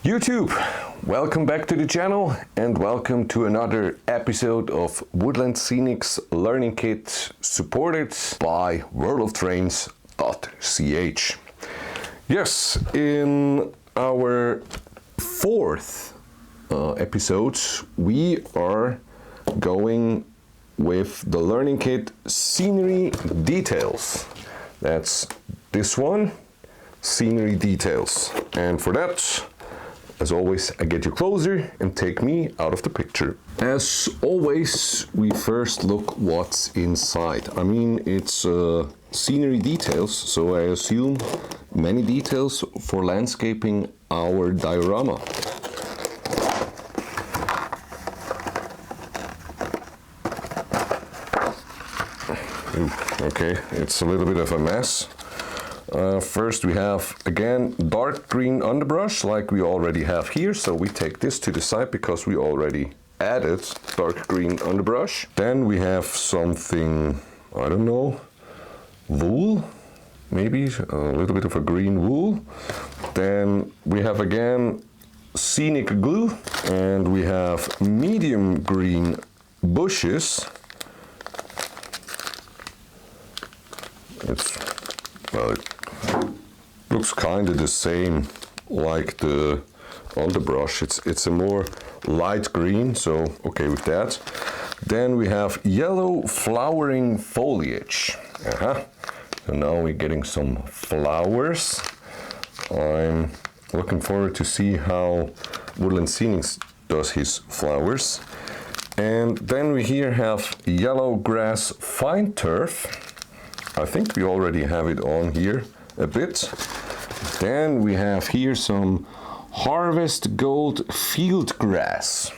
YouTube, welcome back to the channel and welcome to another episode of Woodland Scenics Learning Kit supported by worldoftrains.ch. Yes, in our fourth episode we are going with the Learning Kit Scenery Details. That's this one, Scenery Details. And for that, as always, I get you closer and take me out of the picture. As always, we first look what's inside. I mean, it's scenery details, so I assume many details for landscaping our diorama. Ooh, okay, it's a little bit of a mess. First we have, again, dark green underbrush like we already have here. So we take this to the side because we already added dark green underbrush. Then we have something, I don't know, wool, maybe a little bit of a green wool. Then we have again scenic glue, and we have medium green bushes. It looks kind of the same like the underbrush. It's a more light green, so okay with that. Then we have yellow flowering foliage. So now we're getting some flowers. I'm looking forward to see how Woodland Scenics does his flowers. And then we here have yellow grass fine turf. I think we already have it on here a bit. Then we have here some harvest gold field grass.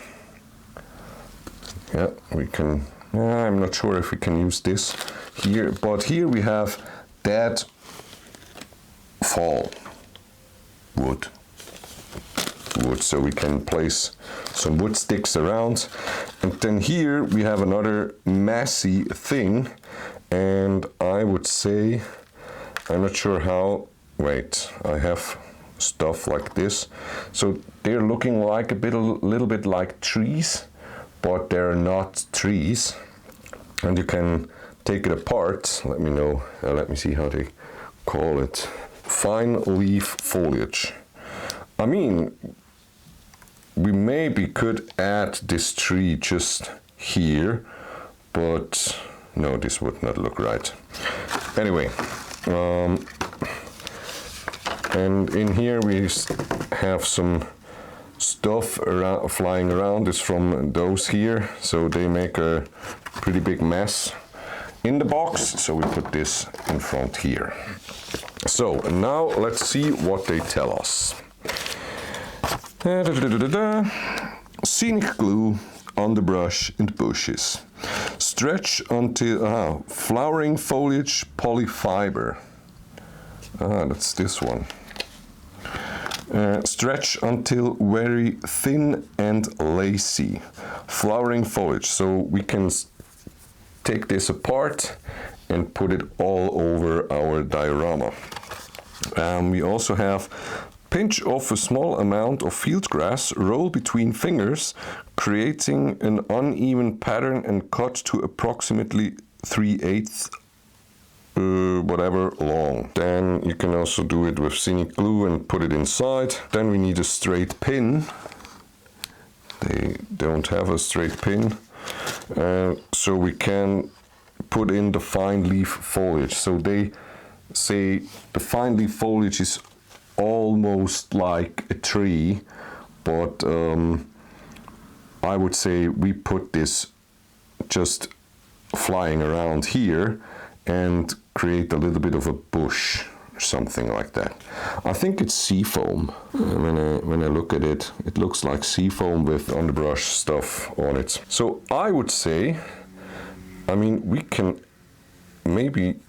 Yeah, we can, I'm not sure if we can use this here, but here we have dead fall wood, so we can place some wood sticks around. And then here we have another messy thing, and I would say, I'm not sure how, wait, I have stuff like this. So they're looking like a little bit like trees, but they're not trees. And you can take it apart. Let me see how they call it. Fine leaf foliage. I mean, we maybe could add this tree just here, but no, this would not look right. Anyway, and in here we have some stuff flying around. It's from those here, so they make a pretty big mess in the box, so we put this in front here. So now let's see what they tell us. Scenic glue, underbrush and bushes. Stretch until flowering foliage polyfiber. That's this one. Stretch until very thin and lacy. Flowering foliage. So we can take this apart and put it all over our diorama. We also have pinch off a small amount of field grass, roll between fingers, creating an uneven pattern and cut to approximately 3/8 whatever long. Then you can also do it with scenic glue and put it inside. Then we need a straight pin. They don't have a straight pin, so we can put in the fine leaf foliage. So they say the fine leaf foliage is almost like a tree, but I would say we put this just flying around here and create a little bit of a bush or something like that. I think it's seafoam. When I look at it, it looks like seafoam with underbrush stuff on it. So I would say, I mean, we can maybe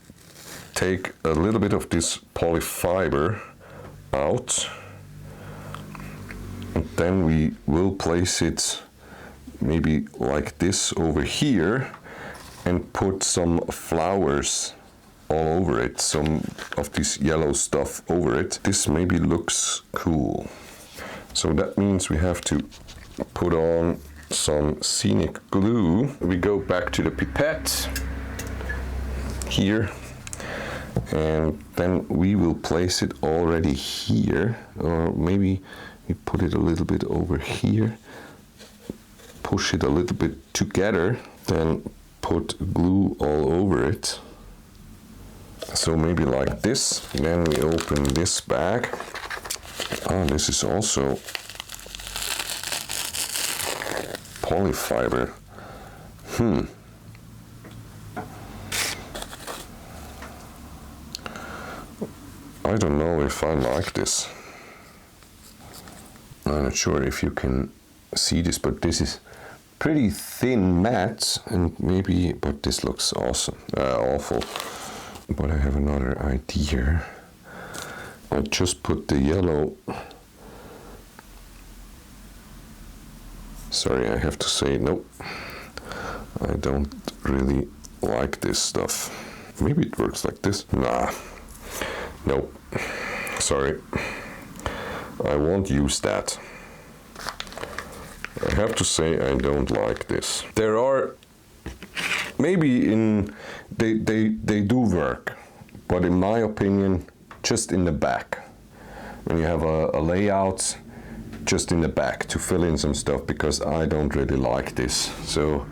take a little bit of this polyfiber out, and then we will place it maybe like this over here and put some flowers all over it, some of this yellow stuff over it. This maybe looks cool. So that means we have to put on some scenic glue. We go back to the pipette here, and then we will place it already here, or maybe we put it a little bit over here, push it a little bit together, then put glue all over it. So maybe like this. Then we open this bag. Ah, this is also polyfiber. I don't know if I like this. I'm not sure if you can see this, but this is pretty thin mat, and maybe, but this looks awesome, awful. But I have another idea. I just put the yellow. Sorry, I have to say nope. I don't really like this stuff. Maybe it works like this. Nah. Nope. Sorry. I won't use that. I have to say I don't like this. There are maybe they do work, but in my opinion, just in the back. When you have a layout, just in the back to fill in some stuff, because I don't really like this. So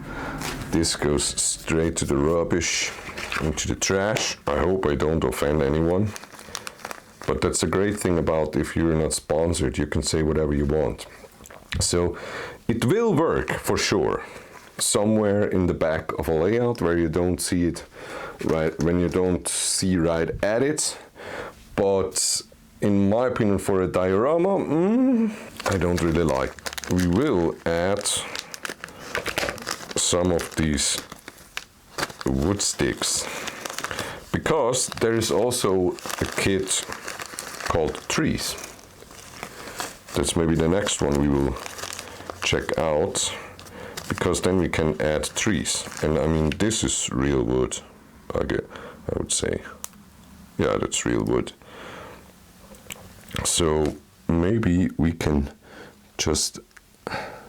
this goes straight to the rubbish, into the trash. I hope I don't offend anyone. But that's a great thing about if you're not sponsored, you can say whatever you want. So it will work for sure. Somewhere in the back of a layout where you don't see it right, when you don't see right at it. But in my opinion, for a diorama, I don't really like. We will add some of these wood sticks, because there is also a kit called trees. That's maybe the next one we will check out, because then we can add trees. And I mean, this is real wood, I would say. Yeah, that's real wood. So maybe we can just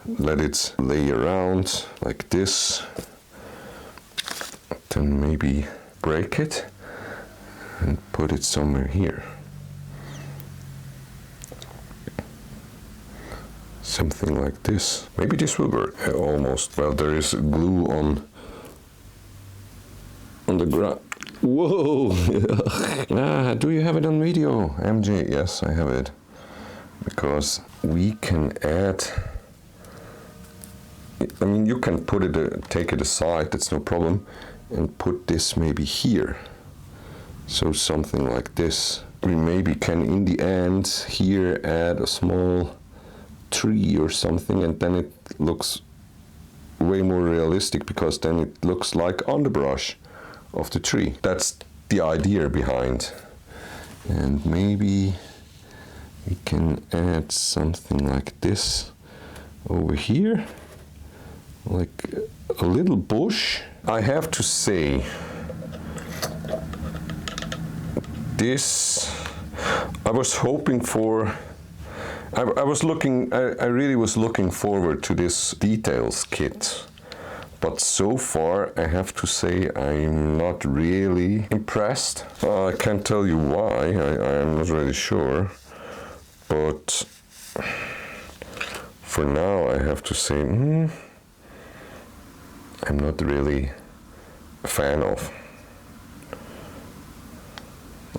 let it lay around like this, then maybe break it and put it somewhere here. Something like this. Maybe this will work. Almost. Well, there is glue on the ground. Whoa! Do you have it on video, MJ? Yes, I have it. Because we can add. I mean, you can put it, take it aside. That's no problem, and put this maybe here. So something like this. We maybe can, in the end, here add a small tree or something, and then it looks way more realistic, because then it looks like underbrush of the tree. That's the idea behind. And maybe we can add something like this over here, like a little bush. I have to say, this, I was hoping for, I really was looking forward to this details kit. But so far, I have to say, I'm not really impressed. I can't tell you why, I'm not really sure. But for now, I have to say, I'm not really a fan of.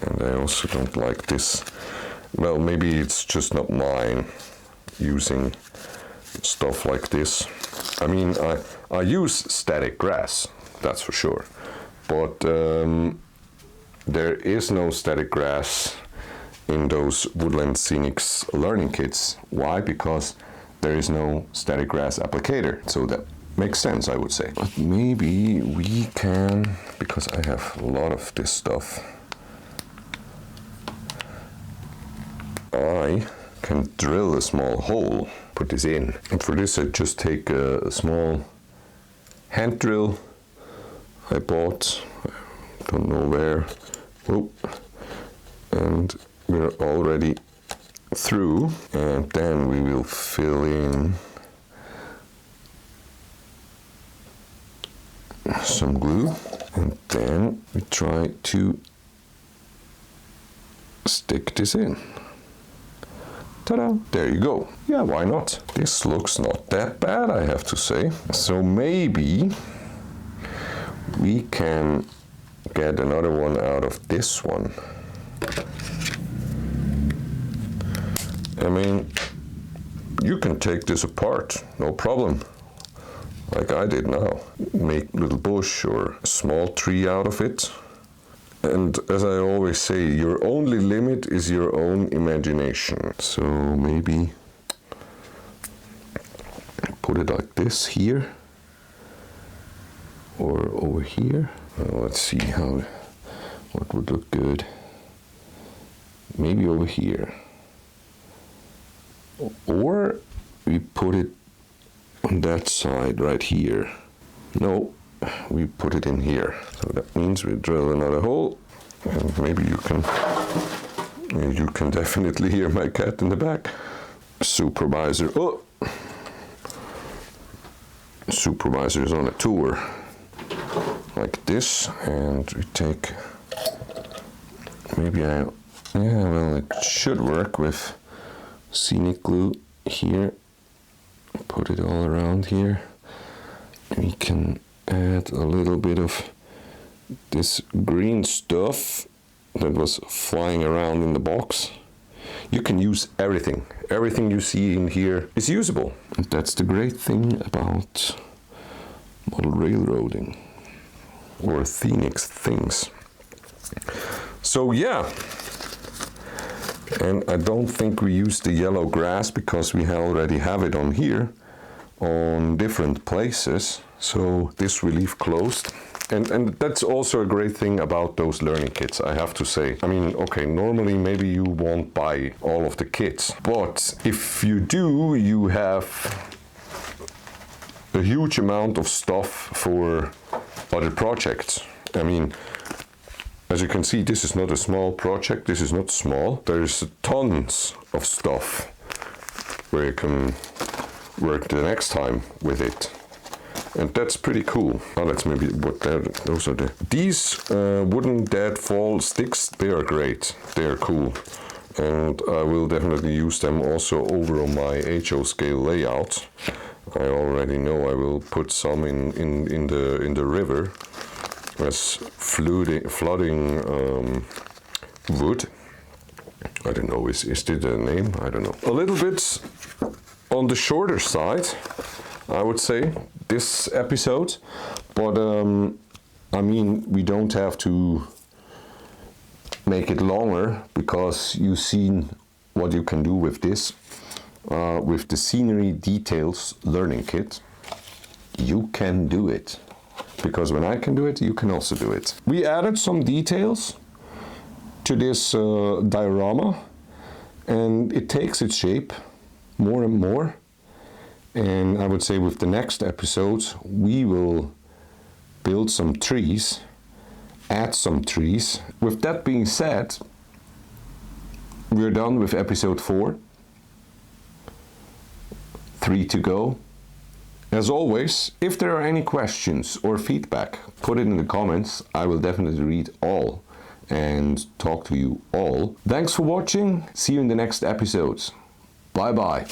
And I also don't like this. Well, maybe it's just not mine, using stuff like this. I mean, I use static grass, that's for sure. But there is no static grass in those Woodland Scenics learning kits. Why? Because there is no static grass applicator. So that makes sense, I would say. But maybe we can, because I have a lot of this stuff, I can drill a small hole, put this in. And for this I just take a small hand drill I bought, I don't know where, and we're already through, and then we will fill in some glue, and then we try to stick this in. Ta-da! There you go. Yeah, why not? This looks not that bad, I have to say. So maybe we can get another one out of this one. I mean, you can take this apart, no problem. Like I did now. Make a little bush or a small tree out of it. And as I always say, your only limit is your own imagination. So maybe put it like this here or over here. Let's see what would look good. Maybe over here. Or we put it on that side right here. No, we put it in here. So that means we drill another hole, and maybe you can definitely hear my cat in the back. Supervisor, oh! Supervisor is on a tour. Like this, and we take, yeah, well, it should work with scenic glue here. Put it all around here. We can add a little bit of this green stuff that was flying around in the box. You can use everything. Everything you see in here is usable. And that's the great thing about model railroading or Scenics things. So yeah. And I don't think we use the yellow grass because we already have it on here on different places. So this we leave closed. And that's also a great thing about those learning kits, I have to say. I mean, okay, normally maybe you won't buy all of the kits, but if you do, you have a huge amount of stuff for other projects. I mean, as you can see, this is not a small project, this is not small. There's tons of stuff where you can work the next time with it. And that's pretty cool. Oh, that's maybe what those are these wooden deadfall sticks, they are great. They are cool. And I will definitely use them also over on my HO scale layout. I already know I will put some in the river as flooding wood. I don't know, is it a name? I don't know. A little bit on the shorter side, I would say, this episode, but I mean, we don't have to make it longer because you've seen what you can do with this. With the Scenery Details Learning Kit, you can do it. Because when I can do it, you can also do it. We added some details to this diorama, and it takes its shape more and more. And I would say with the next episodes, we will build some trees, add some trees. With that being said, we're done with episode 4. 3 to go. As always, if there are any questions or feedback, put it in the comments. I will definitely read all and talk to you all. Thanks for watching. See you in the next episodes. Bye bye.